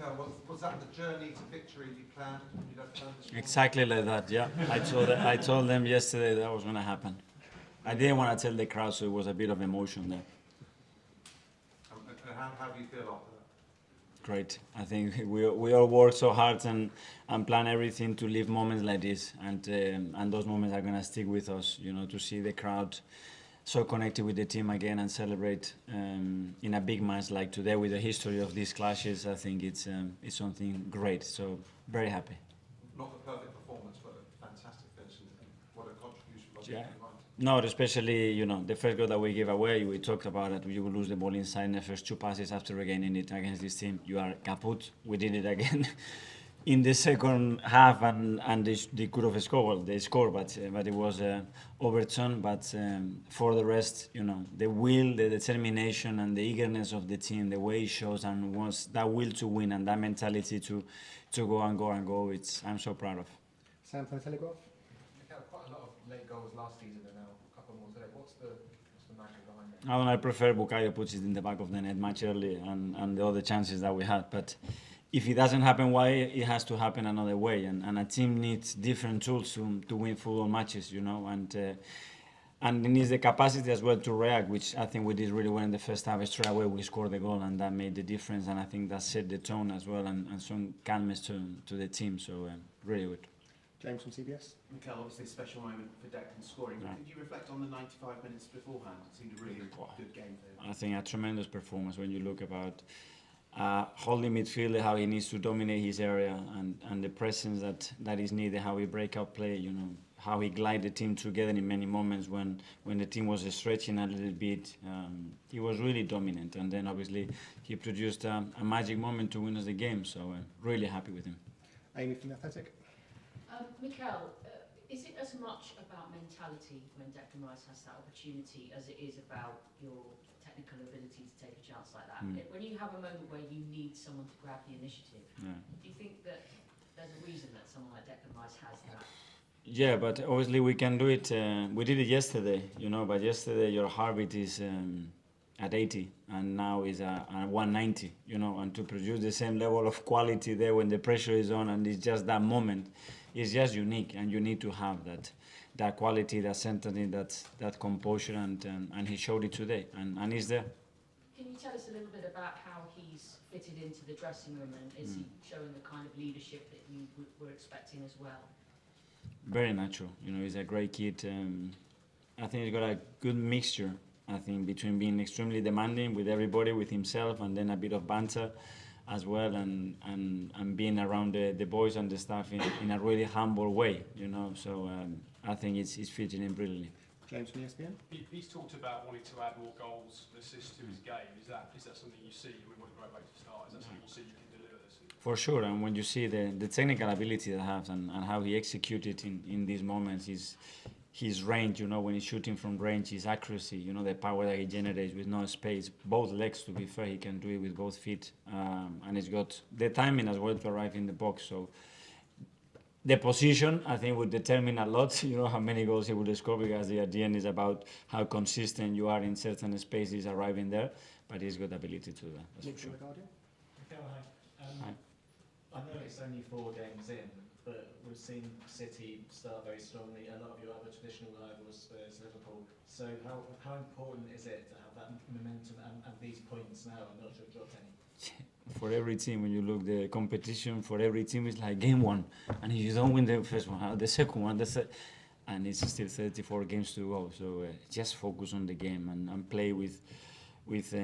Mikel, was that the journey to victory you planned when you left home this morning? Exactly like that, yeah. I told them yesterday that was going to happen. I didn't want to tell the crowd, so it was a bit of emotion there. And how do you feel after that? Great. I think we all work so hard and plan everything to live moments like this, and those moments are going to stick with us, you know, to see the crowd so connected with the team again and celebrate in a big match like today with the history of these clashes. I think it's something great. So very happy. Not the perfect performance, but a fantastic finish. And what a contribution! Yeah. No, especially, you know, the first goal that we gave away, we talked about it. You will lose the ball inside in the first two passes after regaining it against this team. You are kaput. We did it again in the second half, and they could have scored. Well, they scored, but it was overturned. But for the rest, you know, the will, the determination, and the eagerness of the team, the way it shows, and once that will to win and that mentality to go and go and go, I'm so proud of. Sam from the Telegraph. Quite a lot of late goals last season and now a couple more today. What's the magic behind that? I prefer Bukayo puts it in the back of the net much earlier and the other chances that we had. But if it doesn't happen, why it has to happen another way? And a team needs different tools to win football matches, you know, and it needs the capacity as well to react, which I think we did really well in the first half. Straight away we scored the goal, and that made the difference. And I think that set the tone as well and some calmness to the team. So really good. James from CBS. Mikel, obviously a special moment for Declan scoring. Yeah. Could you reflect on the 95 minutes beforehand? It seemed a really good game for him. I think a tremendous performance when you look about holding midfielder, how he needs to dominate his area, and the presence that is needed, how he break out play, you know, how he glide the team together in many moments when the team was stretching a little bit. He was really dominant, and then obviously he produced a magic moment to win us the game. So really happy with him. Amy from the Athletic. Mikel, is it as much about mentality when Declan Rice has that opportunity as it is about your technical ability to take a chance like that? When you have a moment where you need someone to grab the initiative, do you think that there's a reason that someone like Declan Rice has that? Yeah, but obviously we can do it. We did it yesterday, you know, but yesterday your heartbeat is at 80 and now is at 190, you know, and to produce the same level of quality there when the pressure is on and it's just that moment, it's just unique, and you need to have that quality, that certainty, that composure, and he showed it today, and he's there. Can you tell us a little bit about how he's fitted into the dressing room, and is he showing the kind of leadership that you were expecting as well? Very natural, you know, he's a great kid. I think he's got a good mixture, I think, between being extremely demanding with everybody, with himself, and then a bit of banter as well, and being around the boys and the staff in a really humble way, you know. So I think it's fitting in brilliantly. James from ESPN. He's talked about wanting to add more goals and assists to his game. Is that something you see? What a great way to start. Is that something you see you can deliver this season? For sure, and when you see the technical ability that he has and how he executed in these moments, his range, you know, when he's shooting from range, his accuracy, you know, the power that he generates with no space, both legs, to be fair, he can do it with both feet, and he's got the timing as well to arrive in the box. So the position, I think, would determine a lot, you know, how many goals he would score, because at the end is about how consistent you are in certain spaces arriving there, but he's got ability to do that, that's Nick for sure. from The Guardian. Mikel, hi. Hi. I know it's only 4 games in, but we've seen City start very strongly, a lot of your other traditional rivals, Spurs, Liverpool. So how important is it to have that momentum and these points now and not to have dropped any? For every team, when you look the competition, for every team is like game one, and if you don't win the first one, the second one, and it's still 34 games to go. So just focus on the game and play with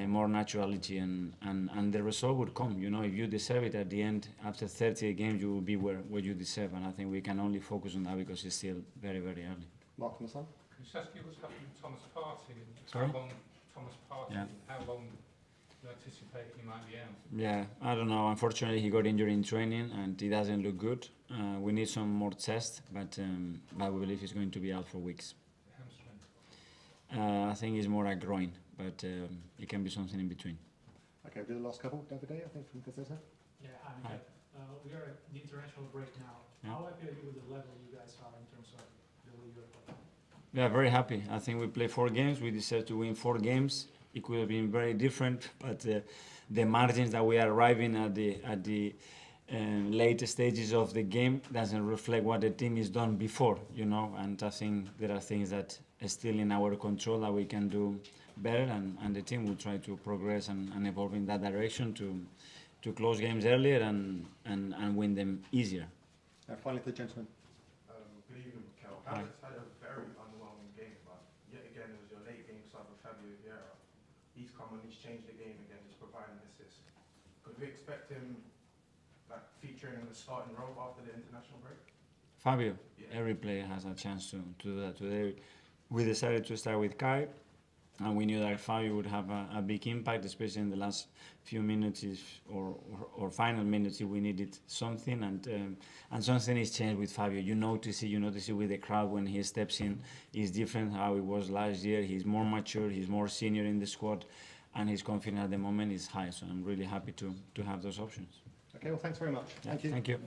more naturality, and the result would come. You know, if you deserve it at the end, after 30 games, you will be where you deserve. And I think we can only focus on that because it's still very, very early. Mark from The Sun. Can you just ask you what's happening with Thomas Partey? Sorry? How long Thomas Partey? Yeah. How long do you anticipate he might be out? Yeah, I don't know. Unfortunately, he got injured in training and he doesn't look good. We need some more tests, but we believe he's going to be out for weeks. Hamstring? I think it's more a groin, but it can be something in between. Okay, we'll do the last couple. Davide, I think, from Gazeta. Yeah, hi, Mikel. We are at the international break now. Yeah. How happy are you with the level you guys are in terms of the way you're playing? Yeah, very happy. I think we played 4 games. We deserve to win 4 games. It could have been very different, but the margins that we are arriving at the late stages of the game doesn't reflect what the team has done before, you know. And I think there are things that are still in our control that we can do better, and the team will try to progress and evolve in that direction to close games earlier and win them easier. Finally, for the gentleman. Good evening, Mikel. Havertz had a very underwhelming game, but yet again it was your late game sub with Fabio Vieira. He's come and he's changed the game again, just providing assists. Could we expect him featuring in the starting role after the international break? Fabio, Yeah. every player has a chance to do that. Today we decided to start with Kai, and we knew that Fabio would have a big impact, especially in the last few minutes or final minutes if we needed something, and something is changed with Fabio. You notice it with the crowd when he steps in. It's different how it was last year. He's more mature, he's more senior in the squad, and his confidence at the moment is high. So I'm really happy to have those options. Okay, well, thanks very much. Yeah, Thank you. Thank you.